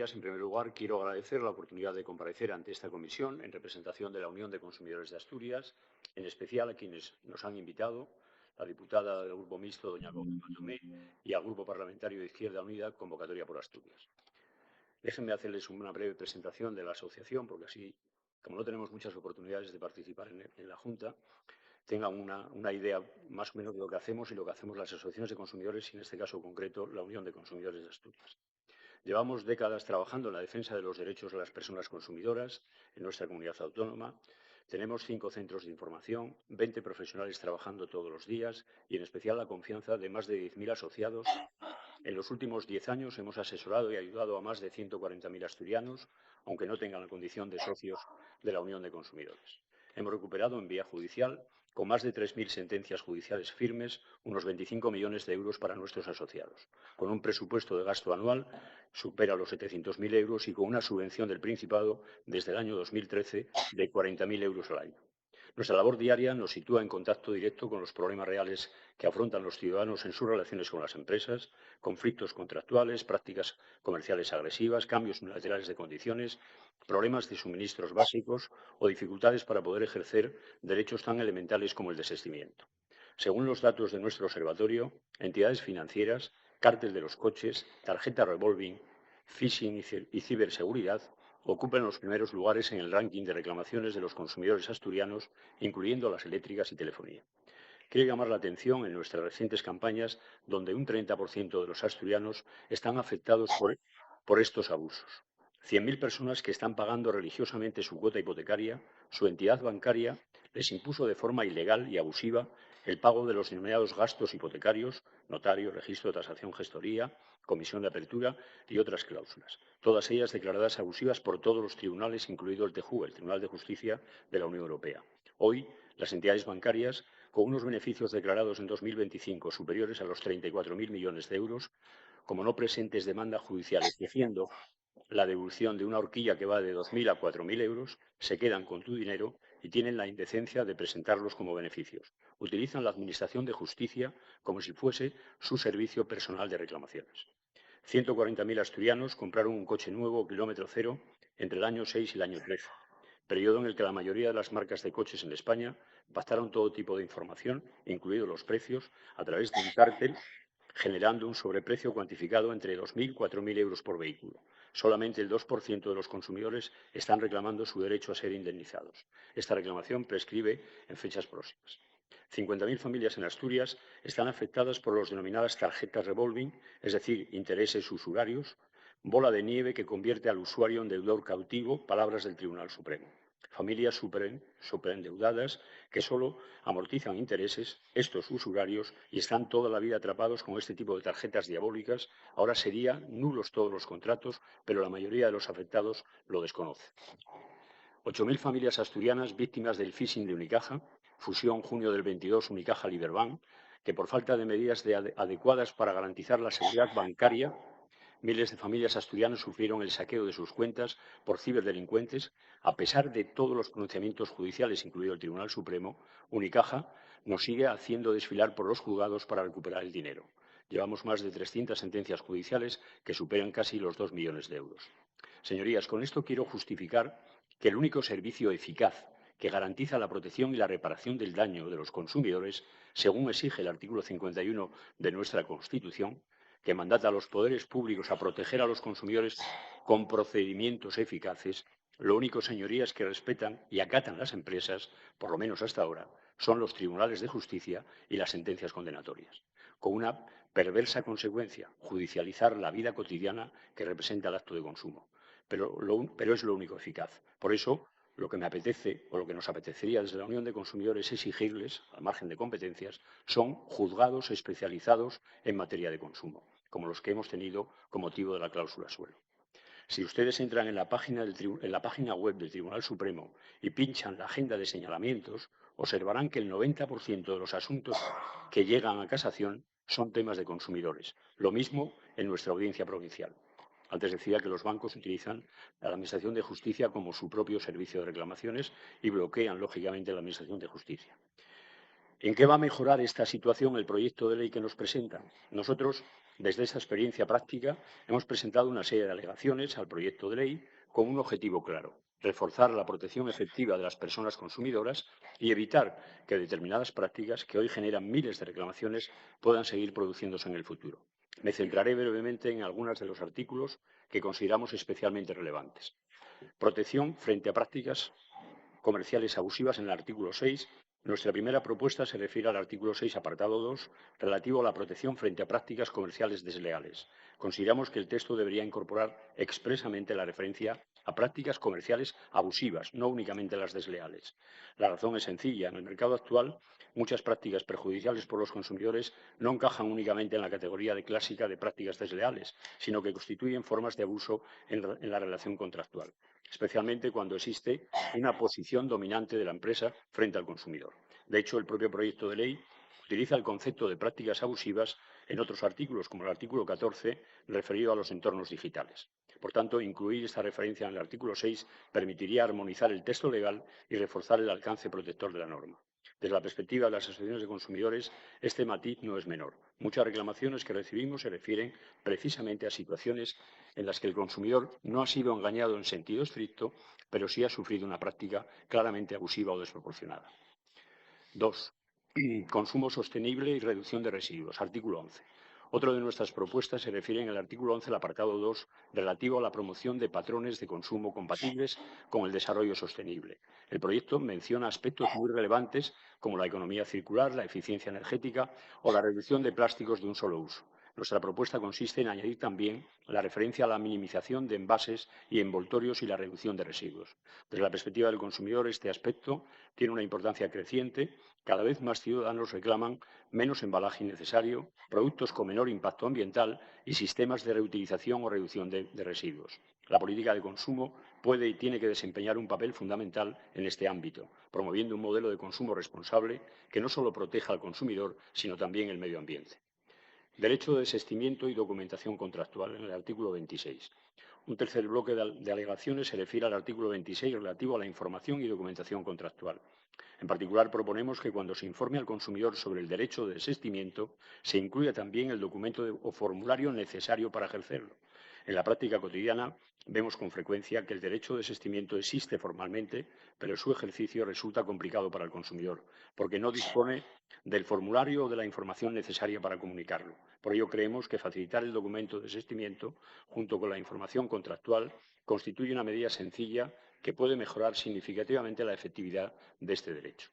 señorías, en primer lugar, quiero agradecer la oportunidad de comparecer ante esta comisión en representación de la Unión de Consumidores de Asturias, en especial a quienes nos han invitado, la diputada del Grupo Mixto, doña Gómez Tomé, y al Grupo Parlamentario de Izquierda Unida, Convocatoria por Asturias. Déjenme hacerles una breve presentación de la asociación, porque así, como no tenemos muchas oportunidades de participar en la Junta, tengan una idea más o menos de lo que hacemos y lo que hacemos las asociaciones de consumidores y, en este caso concreto, la Unión de Consumidores de Asturias. Llevamos décadas trabajando en la defensa de los derechos de las personas consumidoras en nuestra comunidad autónoma. Tenemos 5 centros de información, 20 profesionales trabajando todos los días y, en especial, la confianza de más de 10.000 asociados. En los últimos 10 años hemos asesorado y ayudado a más de 140.000 asturianos, aunque no tengan la condición de socios de la Unión de Consumidores. Hemos recuperado en vía judicial, con más de 3.000 sentencias judiciales firmes, unos 25 millones de euros para nuestros asociados, con un presupuesto de gasto anual supera los 700.000 euros y con una subvención del Principado desde el año 2013 de 40.000 euros al año. Nuestra labor diaria nos sitúa en contacto directo con los problemas reales que afrontan los ciudadanos en sus relaciones con las empresas, conflictos contractuales, prácticas comerciales agresivas, cambios unilaterales de condiciones, problemas de suministros básicos o dificultades para poder ejercer derechos tan elementales como el desistimiento. Según los datos de nuestro observatorio, entidades financieras, cártel de los coches, tarjeta revolving, phishing y ciberseguridad ocupan los primeros lugares en el ranking de reclamaciones de los consumidores asturianos, incluyendo las eléctricas y telefonía. Quiero llamar la atención en nuestras recientes campañas, donde un 30% de los asturianos están afectados por estos abusos. 100.000 personas que están pagando religiosamente su cuota hipotecaria, su entidad bancaria les impuso de forma ilegal y abusiva el pago de los denominados gastos hipotecarios, notario, registro, tasación, gestoría, comisión de apertura y otras cláusulas, todas ellas declaradas abusivas por todos los tribunales, incluido el TJUE, el Tribunal de Justicia de la Unión Europea. Hoy, las entidades bancarias, con unos beneficios declarados en 2025 superiores a los 34.000 millones de euros, como no presentes demanda judicial exigiendo la devolución de una horquilla que va de 2.000 a 4.000 euros, se quedan con tu dinero y tienen la indecencia de presentarlos como beneficios. Utilizan la Administración de Justicia como si fuese su servicio personal de reclamaciones. 140.000 asturianos compraron un coche nuevo, kilómetro cero, entre el año 6 y el año 13, periodo en el que la mayoría de las marcas de coches en España pactaron todo tipo de información, incluidos los precios, a través de un cártel, generando un sobreprecio cuantificado entre 2.000 y 4.000 euros por vehículo. Solamente el 2% de los consumidores están reclamando su derecho a ser indemnizados. Esta reclamación prescribe en fechas próximas. 50.000 familias en Asturias están afectadas por las denominadas tarjetas revolving, es decir, intereses usurarios, bola de nieve que convierte al usuario en deudor cautivo, palabras del Tribunal Supremo. Familias superendeudadas que solo amortizan intereses, estos usurarios, y están toda la vida atrapados con este tipo de tarjetas diabólicas. Ahora serían nulos todos los contratos, pero la mayoría de los afectados lo desconoce. 8.000 familias asturianas víctimas del phishing de Unicaja, fusión junio del 22 Unicaja-Liberbank, que por falta de medidas adecuadas para garantizar la seguridad bancaria, miles de familias asturianas sufrieron el saqueo de sus cuentas por ciberdelincuentes. A pesar de todos los pronunciamientos judiciales, incluido el Tribunal Supremo, Unicaja nos sigue haciendo desfilar por los juzgados para recuperar el dinero. Llevamos más de 300 sentencias judiciales que superan casi los 2 millones de euros. Señorías, con esto quiero justificar que el único servicio eficaz que garantiza la protección y la reparación del daño de los consumidores, según exige el artículo 51 de nuestra Constitución, que mandata a los poderes públicos a proteger a los consumidores con procedimientos eficaces, lo único, señorías, que respetan y acatan las empresas, por lo menos hasta ahora, son los tribunales de justicia y las sentencias condenatorias, con una perversa consecuencia: judicializar la vida cotidiana que representa el acto de consumo. Pero es lo único eficaz. Por eso, lo que me apetece, o lo que nos apetecería desde la Unión de Consumidores exigirles, al margen de competencias, son juzgados especializados en materia de consumo, como los que hemos tenido con motivo de la cláusula suelo. Si ustedes entran en la página web del Tribunal Supremo y pinchan la agenda de señalamientos, observarán que el 90% de los asuntos que llegan a casación son temas de consumidores. Lo mismo en nuestra audiencia provincial. Antes decía que los bancos utilizan a la Administración de Justicia como su propio servicio de reclamaciones y bloquean, lógicamente, la Administración de Justicia. ¿En qué va a mejorar esta situación el proyecto de ley que nos presentan? Nosotros Desde esta experiencia práctica hemos presentado una serie de alegaciones al proyecto de ley con un objetivo claro: reforzar la protección efectiva de las personas consumidoras y evitar que determinadas prácticas que hoy generan miles de reclamaciones puedan seguir produciéndose en el futuro. Me centraré brevemente en algunos de los artículos que consideramos especialmente relevantes. Protección frente a prácticas comerciales abusivas en el artículo 6. Nuestra primera propuesta se refiere al artículo 6, apartado 2, relativo a la protección frente a prácticas comerciales desleales. Consideramos que el texto debería incorporar expresamente la referencia a prácticas comerciales abusivas, no únicamente las desleales. La razón es sencilla. En el mercado actual, muchas prácticas perjudiciales por los consumidores no encajan únicamente en la categoría clásica de prácticas desleales, sino que constituyen formas de abuso en la relación contractual, especialmente cuando existe una posición dominante de la empresa frente al consumidor. De hecho, el propio proyecto de ley utiliza el concepto de prácticas abusivas en otros artículos, como el artículo 14, referido a los entornos digitales. Por tanto, incluir esta referencia en el artículo 6 permitiría armonizar el texto legal y reforzar el alcance protector de la norma. Desde la perspectiva de las asociaciones de consumidores, este matiz no es menor. Muchas reclamaciones que recibimos se refieren precisamente a situaciones en las que el consumidor no ha sido engañado en sentido estricto, pero sí ha sufrido una práctica claramente abusiva o desproporcionada. 2. Consumo sostenible y reducción de residuos. Artículo 11. Otra de nuestras propuestas se refiere en el artículo 11, el apartado 2, relativo a la promoción de patrones de consumo compatibles con el desarrollo sostenible. El proyecto menciona aspectos muy relevantes como la economía circular, la eficiencia energética o la reducción de plásticos de un solo uso. Nuestra propuesta consiste en añadir también la referencia a la minimización de envases y envoltorios y la reducción de residuos. Desde la perspectiva del consumidor, este aspecto tiene una importancia creciente. Cada vez más ciudadanos reclaman menos embalaje innecesario, productos con menor impacto ambiental y sistemas de reutilización o reducción de residuos. La política de consumo puede y tiene que desempeñar un papel fundamental en este ámbito, promoviendo un modelo de consumo responsable que no solo proteja al consumidor, sino también el medio ambiente. Derecho de desistimiento y documentación contractual, en el artículo 26. Un tercer bloque de alegaciones se refiere al artículo 26 relativo a la información y documentación contractual. En particular, proponemos que cuando se informe al consumidor sobre el derecho de desistimiento, se incluya también el documento o formulario necesario para ejercerlo. En la práctica cotidiana vemos con frecuencia que el derecho de desistimiento existe formalmente, pero su ejercicio resulta complicado para el consumidor, porque no dispone del formulario o de la información necesaria para comunicarlo. Por ello, creemos que facilitar el documento de desistimiento, junto con la información contractual, constituye una medida sencilla que puede mejorar significativamente la efectividad de este derecho.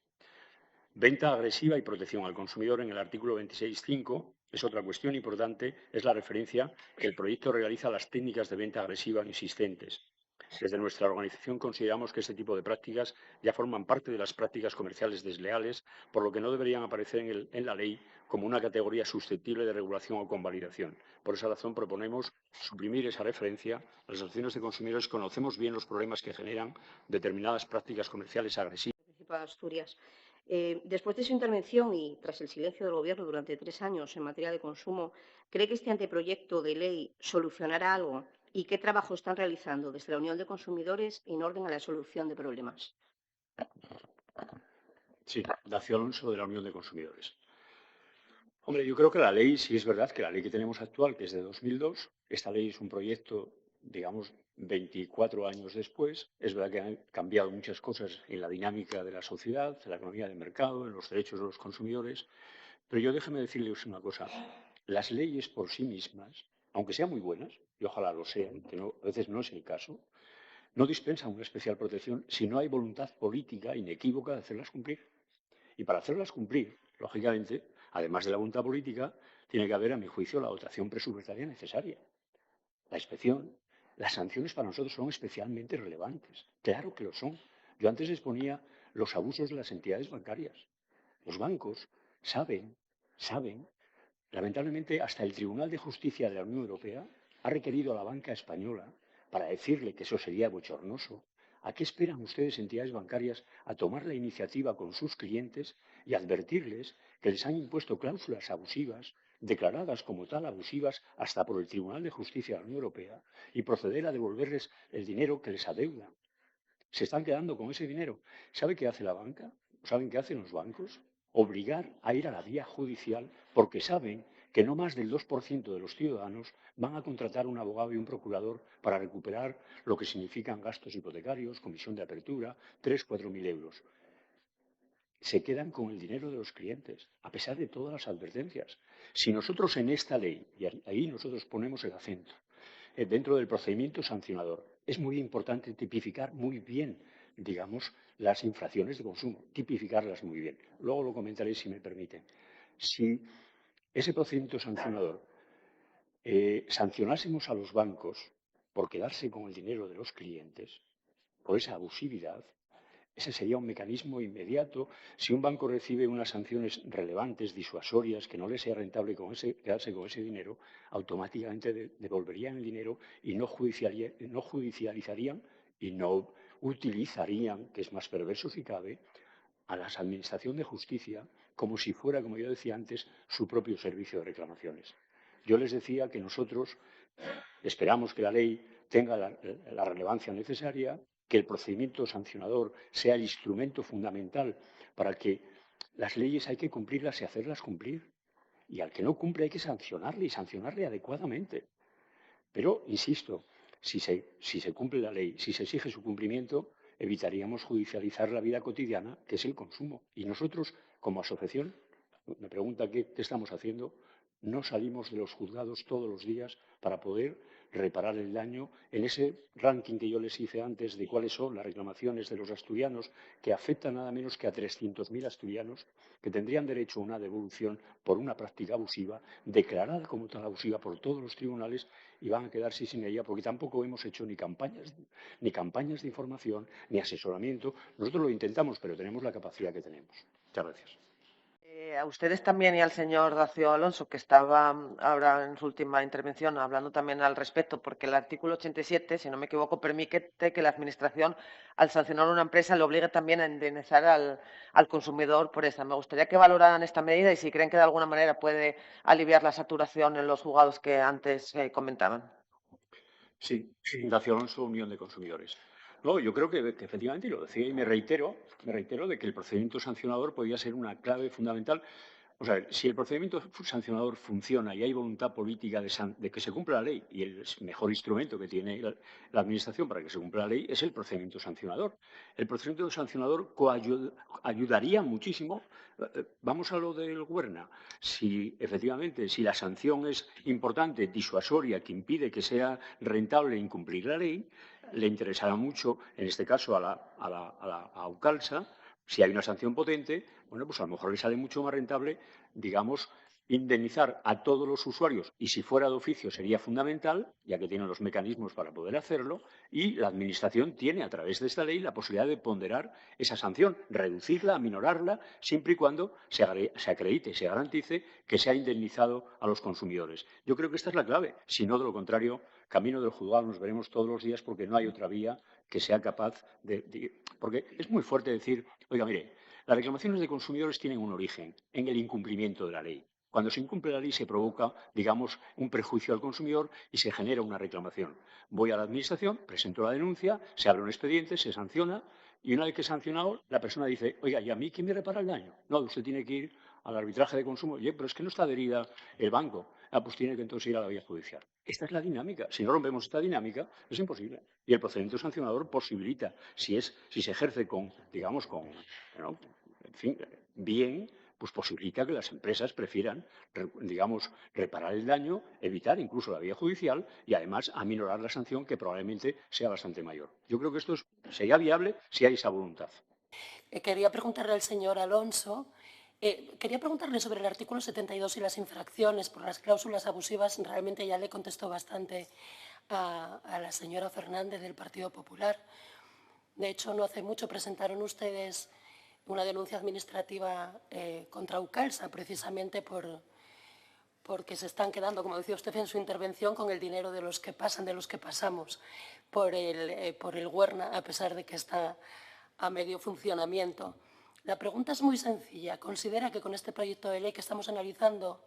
Venta agresiva y protección al consumidor, en el artículo 26.5, es otra cuestión importante, es la referencia que el proyecto realiza a las técnicas de venta agresiva existentes. Desde nuestra organización consideramos que este tipo de prácticas ya forman parte de las prácticas comerciales desleales, por lo que no deberían aparecer en la ley como una categoría susceptible de regulación o convalidación. Por esa razón proponemos suprimir esa referencia. Las asociaciones de consumidores conocemos bien los problemas que generan determinadas prácticas comerciales agresivas. Asturias. Después de su intervención y tras el silencio del Gobierno durante 3 años en materia de consumo, ¿cree que este anteproyecto de ley solucionará algo? ¿Y qué trabajo están realizando desde la Unión de Consumidores en orden a la solución de problemas? Sí, Dacio Alonso, de la Unión de Consumidores. Hombre, yo creo que la ley, sí es verdad que la ley que tenemos actual, que es de 2002, esta ley es un proyecto, digamos, 24 años después. Es verdad que han cambiado muchas cosas en la dinámica de la sociedad, en la economía de mercado, en los derechos de los consumidores. Pero yo déjeme decirles una cosa. Las leyes por sí mismas, aunque sean muy buenas, y ojalá lo sean, que no, a veces no es el caso, no dispensan una especial protección si no hay voluntad política inequívoca de hacerlas cumplir. Y para hacerlas cumplir, lógicamente, además de la voluntad política, tiene que haber, a mi juicio, la dotación presupuestaria necesaria. La inspección, las sanciones para nosotros son especialmente relevantes. Claro que lo son. Yo antes exponía los abusos de las entidades bancarias. Los bancos saben, lamentablemente, hasta el Tribunal de Justicia de la Unión Europea ha requerido a la banca española, para decirle que eso sería bochornoso, ¿a qué esperan ustedes, entidades bancarias, a tomar la iniciativa con sus clientes y advertirles que les han impuesto cláusulas abusivas, declaradas como tal abusivas hasta por el Tribunal de Justicia de la Unión Europea, y proceder a devolverles el dinero que les adeuda? Se están quedando con ese dinero. ¿Sabe qué hace la banca? ¿Saben qué hacen los bancos? Obligar a ir a la vía judicial, porque saben que no más del 2% de los ciudadanos van a contratar un abogado y un procurador para recuperar lo que significan gastos hipotecarios, comisión de apertura, 3.000 o 4.000 euros. Se quedan con el dinero de los clientes, a pesar de todas las advertencias. Si nosotros en esta ley, y ahí nosotros ponemos el acento, dentro del procedimiento sancionador, es muy importante tipificar muy bien, digamos, las infracciones de consumo, tipificarlas muy bien. Luego lo comentaré si me permiten. Si ese procedimiento sancionador sancionásemos a los bancos por quedarse con el dinero de los clientes, por esa abusividad, ese sería un mecanismo inmediato. Si un banco recibe unas sanciones relevantes, disuasorias, que no le sea rentable quedarse con ese dinero, automáticamente devolverían el dinero y no judicializarían y no utilizarían, que es más perverso si cabe, a la Administración de Justicia como si fuera, como yo decía antes, su propio servicio de reclamaciones. Yo les decía que nosotros esperamos que la ley tenga la relevancia necesaria, que el procedimiento sancionador sea el instrumento fundamental para que las leyes hay que cumplirlas y hacerlas cumplir. Y al que no cumple hay que sancionarle y sancionarle adecuadamente. Pero, insisto, si se cumple la ley, si se exige su cumplimiento, evitaríamos judicializar la vida cotidiana, que es el consumo. Y nosotros, como asociación, me pregunta qué estamos haciendo, no salimos de los juzgados todos los días para poder reparar el daño en ese ranking que yo les hice antes de cuáles son las reclamaciones de los asturianos, que afectan nada menos que a 300.000 asturianos que tendrían derecho a una devolución por una práctica abusiva, declarada como tal abusiva por todos los tribunales, y van a quedarse sin ella porque tampoco hemos hecho ni campañas de información, ni asesoramiento. Nosotros lo intentamos, pero tenemos la capacidad que tenemos. Muchas gracias. A ustedes también y al señor Dacio Alonso, que estaba ahora en su última intervención hablando también al respecto, porque el artículo 87, si no me equivoco, permite que la Administración, al sancionar a una empresa, le obligue también a indemnizar al consumidor por esa. Me gustaría que valoraran esta medida y si creen que de alguna manera puede aliviar la saturación en los juzgados que antes comentaban. Sí, Dacio Alonso, Unión de Consumidores. No, yo creo que efectivamente, y lo decía y me reitero de que el procedimiento sancionador podría ser una clave fundamental. O sea, si el procedimiento sancionador funciona y hay voluntad política de que se cumpla la ley, y el mejor instrumento que tiene la Administración para que se cumpla la ley es el procedimiento sancionador. El procedimiento sancionador ayudaría muchísimo. Vamos a lo del Güerna. Si efectivamente, si la sanción es importante, disuasoria, que impide que sea rentable incumplir la ley, le interesará mucho, en este caso a Aucalsa, si hay una sanción potente, bueno, pues a lo mejor le sale mucho más rentable, digamos, indemnizar a todos los usuarios, y si fuera de oficio sería fundamental, ya que tienen los mecanismos para poder hacerlo, y la Administración tiene, a través de esta ley, la posibilidad de ponderar esa sanción, reducirla, aminorarla, siempre y cuando se acredite, se garantice que se ha indemnizado a los consumidores. Yo creo que esta es la clave. Si no, de lo contrario, camino del juzgado nos veremos todos los días porque no hay otra vía que sea capaz porque es muy fuerte decir, oiga, mire, las reclamaciones de consumidores tienen un origen en el incumplimiento de la ley. Cuando se incumple la ley se provoca, digamos, un perjuicio al consumidor y se genera una reclamación. Voy a la Administración, presento la denuncia, se abre un expediente, se sanciona y una vez que es sancionado, la persona dice, oiga, ¿y a mí quién me repara el daño? No, usted tiene que ir al arbitraje de consumo. Oye, pero es que no está adherida el banco. Pues tiene que entonces ir a la vía judicial. Esta es la dinámica. Si no rompemos esta dinámica, es imposible. Y el procedimiento sancionador posibilita, si se ejerce bien, pues posibilita que las empresas prefieran, digamos, reparar el daño, evitar incluso la vía judicial y además aminorar la sanción, que probablemente sea bastante mayor. Yo creo que esto sería viable si hay esa voluntad. Quería preguntarle al señor Alonso. Quería preguntarle sobre el artículo 72 y las infracciones por las cláusulas abusivas. Realmente ya le contestó bastante a la señora Fernández del Partido Popular. De hecho, no hace mucho presentaron ustedes una denuncia administrativa contra Aucalsa, precisamente porque se están quedando, como decía usted en su intervención, con el dinero de los que pasan, de los que pasamos por el Güerna, a pesar de que está a medio funcionamiento. La pregunta es muy sencilla. ¿Considera que con este proyecto de ley que estamos analizando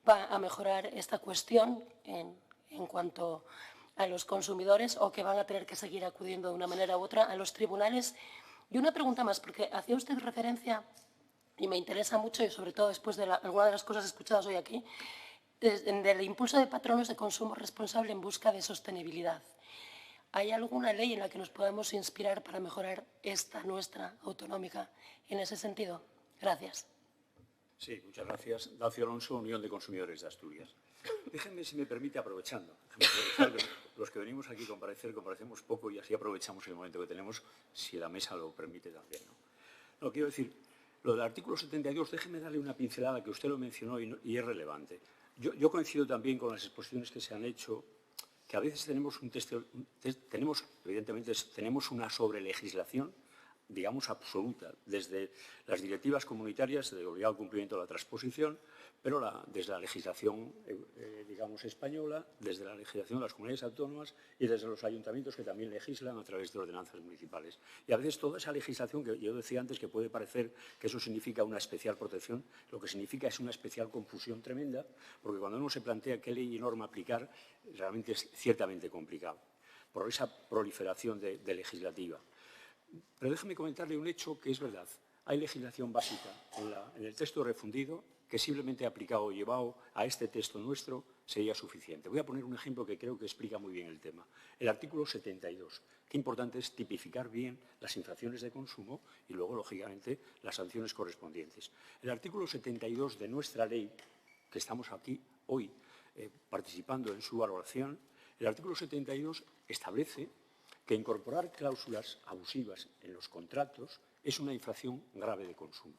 va a mejorar esta cuestión en cuanto a los consumidores o que van a tener que seguir acudiendo de una manera u otra a los tribunales? Y una pregunta más, porque hacía usted referencia, y me interesa mucho, y sobre todo después de alguna de las cosas escuchadas hoy aquí, del impulso de patronos de consumo responsable en busca de sostenibilidad. ¿Hay alguna ley en la que nos podamos inspirar para mejorar esta nuestra autonómica en ese sentido? Gracias. Sí, muchas gracias. Dacio Alonso, Unión de Consumidores de Asturias. Déjenme, si me permite, aprovechando. Los que venimos aquí a comparecer, comparecemos poco y así aprovechamos el momento que tenemos, si la mesa lo permite también, ¿no? Quiero decir, lo del artículo 72, déjeme darle una pincelada que usted lo mencionó y es relevante. Yo coincido también con las exposiciones que se han hecho, que a veces tenemos evidentemente, tenemos una sobrelegislación, digamos, absoluta, desde las directivas comunitarias de obligado cumplimiento de la transposición, pero desde la legislación, digamos, española, desde la legislación de las comunidades autónomas y desde los ayuntamientos que también legislan a través de ordenanzas municipales. Y a veces toda esa legislación, que yo decía antes que puede parecer que eso significa una especial protección, lo que significa es una especial confusión tremenda, porque cuando uno se plantea qué ley y norma aplicar, realmente es ciertamente complicado, por esa proliferación de legislativa. Pero déjeme comentarle un hecho que es verdad. Hay legislación básica en el texto refundido que simplemente aplicado o llevado a este texto nuestro sería suficiente. Voy a poner un ejemplo que creo que explica muy bien el tema. El artículo 72. Qué importante es tipificar bien las infracciones de consumo y luego, lógicamente, las sanciones correspondientes. El artículo 72 de nuestra ley, que estamos aquí hoy participando en su valoración, el artículo 72 establece que incorporar cláusulas abusivas en los contratos es una infracción grave de consumo.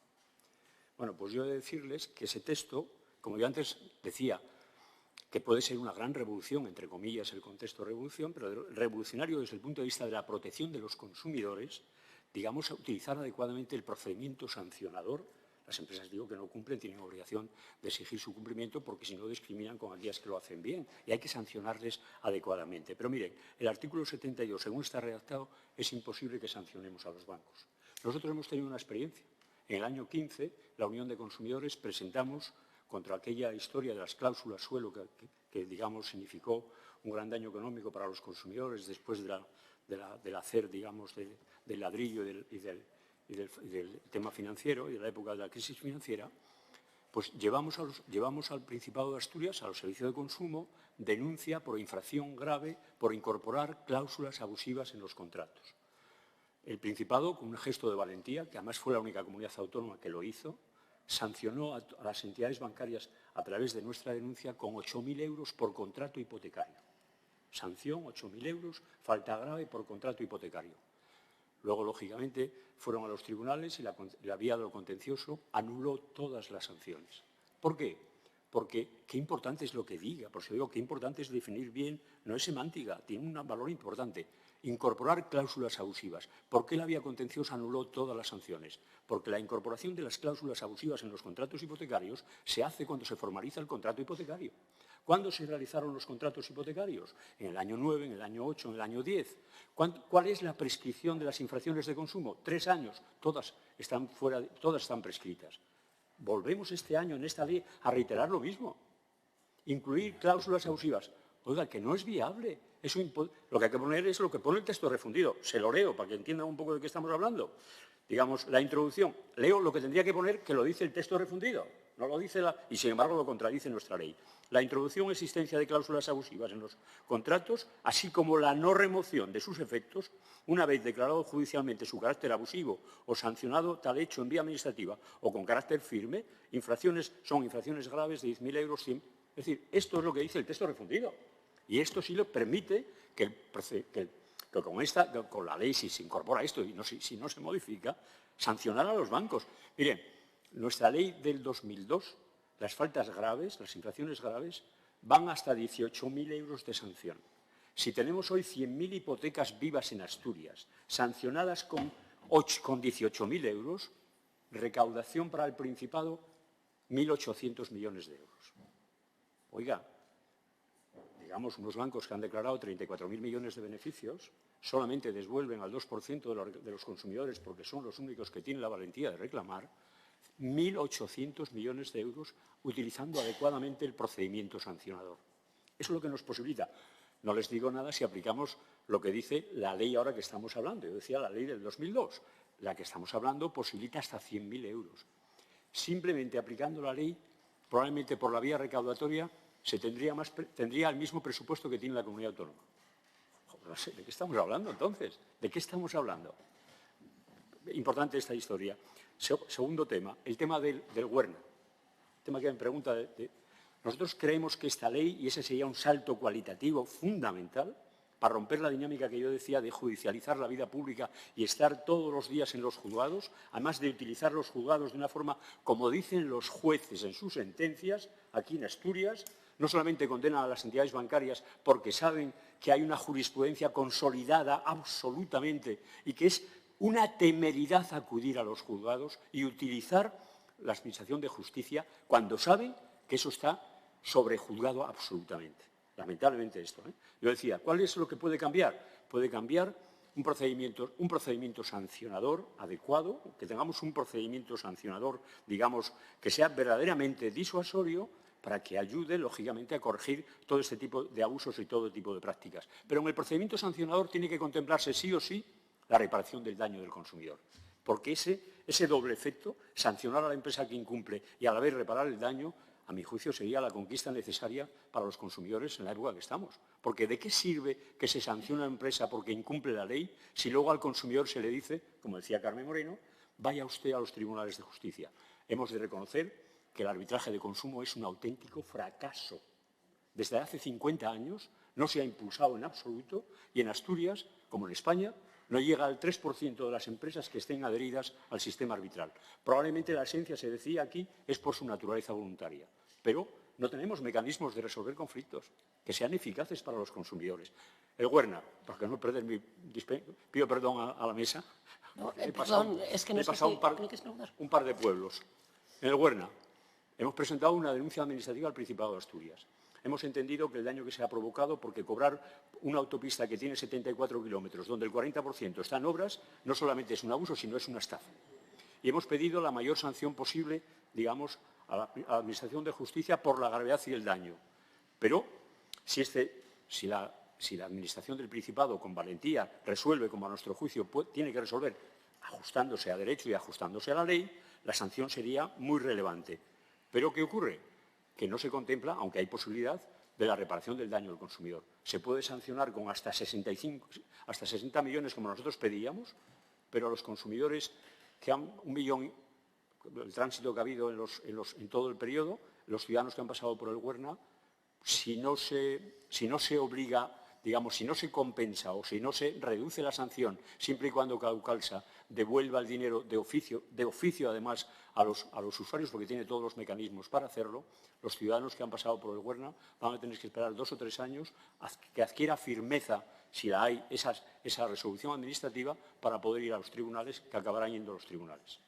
Bueno, pues yo he de decirles que ese texto, como yo antes decía, que puede ser una gran revolución, entre comillas, el contexto de revolución, pero revolucionario desde el punto de vista de la protección de los consumidores, digamos, a utilizar adecuadamente el procedimiento sancionador. Las empresas, digo, que no cumplen, tienen obligación de exigir su cumplimiento porque si no discriminan con aquellas que lo hacen bien y hay que sancionarles adecuadamente. Pero miren, el artículo 72, según está redactado, es imposible que sancionemos a los bancos. Nosotros hemos tenido una experiencia. En el año 15, la Unión de Consumidores presentamos contra aquella historia de las cláusulas suelo que digamos, significó un gran daño económico para los consumidores después del hacer, digamos, del ladrillo y del tema financiero y de la época de la crisis financiera, pues llevamos al Principado de Asturias, a los servicios de consumo, denuncia por infracción grave por incorporar cláusulas abusivas en los contratos. El Principado, con un gesto de valentía, que además fue la única comunidad autónoma que lo hizo, sancionó a las entidades bancarias a través de nuestra denuncia con 8.000 euros por contrato hipotecario. Sanción, 8.000 euros, falta grave por contrato hipotecario. Luego, lógicamente, fueron a los tribunales y la vía de lo contencioso anuló todas las sanciones. ¿Por qué? Porque qué importante es lo que diga. Por eso digo, qué importante es definir bien, no es semántica, tiene un valor importante. Incorporar cláusulas abusivas. ¿Por qué la vía contenciosa anuló todas las sanciones? Porque la incorporación de las cláusulas abusivas en los contratos hipotecarios se hace cuando se formaliza el contrato hipotecario. ¿Cuándo se realizaron los contratos hipotecarios? En el año 9, en el año 8, en el año 10. ¿Cuál es la prescripción de las infracciones de consumo? 3 años. Todas están prescritas. Volvemos este año en esta ley a reiterar lo mismo. Incluir cláusulas abusivas. Oiga, que no es viable. Lo que hay que poner es lo que pone el texto refundido. Se lo leo para que entiendan un poco de qué estamos hablando. Digamos, la introducción. Leo lo que tendría que poner, que lo dice el texto refundido. No lo dice y sin embargo lo contradice nuestra ley. La introducción o existencia de cláusulas abusivas en los contratos, así como la no remoción de sus efectos, una vez declarado judicialmente su carácter abusivo o sancionado tal hecho en vía administrativa o con carácter firme, son infracciones graves de 10.000 euros. Es decir, esto es lo que dice el texto refundido. Y esto sí lo permite que con la ley, si se incorpora esto y si no se modifica, sancionar a los bancos. Miren, nuestra ley del 2002, las faltas graves, las infracciones graves, van hasta 18.000 euros de sanción. Si tenemos hoy 100.000 hipotecas vivas en Asturias, sancionadas con 18.000 euros, recaudación para el Principado, 1.800 millones de euros. Oiga, digamos, unos bancos que han declarado 34.000 millones de beneficios, solamente devuelven al 2% de los consumidores porque son los únicos que tienen la valentía de reclamar, 1.800 millones de euros utilizando adecuadamente el procedimiento sancionador. Eso es lo que nos posibilita. No les digo nada si aplicamos lo que dice la ley ahora que estamos hablando. Yo decía la ley del 2002. La que estamos hablando posibilita hasta 100.000 euros. Simplemente aplicando la ley, probablemente por la vía recaudatoria, tendría el mismo presupuesto que tiene la comunidad autónoma. Joder, no sé, ¿de qué estamos hablando entonces? ¿De qué estamos hablando? Importante esta historia. Segundo tema, el tema del Huerna. El tema que me pregunta. Nosotros creemos que esta ley, y ese sería un salto cualitativo fundamental, para romper la dinámica que yo decía de judicializar la vida pública y estar todos los días en los juzgados, además de utilizar los juzgados de una forma, como dicen los jueces en sus sentencias, aquí en Asturias, no solamente condenan a las entidades bancarias porque saben que hay una jurisprudencia consolidada absolutamente y que es una temeridad acudir a los juzgados y utilizar la Administración de Justicia cuando saben que eso está sobrejuzgado absolutamente. Lamentablemente esto. Yo decía, ¿cuál es lo que puede cambiar? Puede cambiar un procedimiento sancionador adecuado, que tengamos un procedimiento sancionador, digamos, que sea verdaderamente disuasorio para que ayude, lógicamente, a corregir todo este tipo de abusos y todo tipo de prácticas. Pero en el procedimiento sancionador tiene que contemplarse sí o sí la reparación del daño del consumidor. Porque ese doble efecto, sancionar a la empresa que incumple y a la vez reparar el daño, a mi juicio, sería la conquista necesaria para los consumidores en la época que estamos. Porque ¿de qué sirve que se sancione a una empresa porque incumple la ley si luego al consumidor se le dice, como decía Carmen Moreno, vaya usted a los tribunales de justicia? Hemos de reconocer que el arbitraje de consumo es un auténtico fracaso. Desde hace 50 años no se ha impulsado en absoluto y en Asturias, como en España, no llega al 3% de las empresas que estén adheridas al sistema arbitral. Probablemente la esencia, se decía aquí, es por su naturaleza voluntaria. Pero no tenemos mecanismos de resolver conflictos que sean eficaces para los consumidores. El Huerna, para no perder pido perdón a la mesa. No, perdón, es que no he pasado un par de pueblos. En el Huerna hemos presentado una denuncia administrativa al Principado de Asturias. Hemos entendido que el daño que se ha provocado, porque cobrar una autopista que tiene 74 kilómetros, donde el 40% está en obras, no solamente es un abuso, sino es una estafa. Y hemos pedido la mayor sanción posible, digamos, a la Administración de Justicia por la gravedad y el daño. Pero si la Administración del Principado, con valentía, resuelve, como a nuestro juicio tiene que resolver, ajustándose a derecho y ajustándose a la ley, la sanción sería muy relevante. ¿Pero qué ocurre? Que no se contempla, aunque hay posibilidad, de la reparación del daño del consumidor. Se puede sancionar con hasta 60 millones, como nosotros pedíamos, pero a los consumidores que han 1 millón, el tránsito que ha habido en todo el periodo, los ciudadanos que han pasado por el Huerna, si no se obliga, digamos, si no se compensa o si no se reduce la sanción, siempre y cuando Caucalsa devuelva el dinero de oficio además a los usuarios, porque tiene todos los mecanismos para hacerlo, los ciudadanos que han pasado por el Huerna van a tener que esperar 2 o 3 años a que adquiera firmeza, si la hay, esa resolución administrativa para poder ir a los tribunales, que acabarán yendo a los tribunales.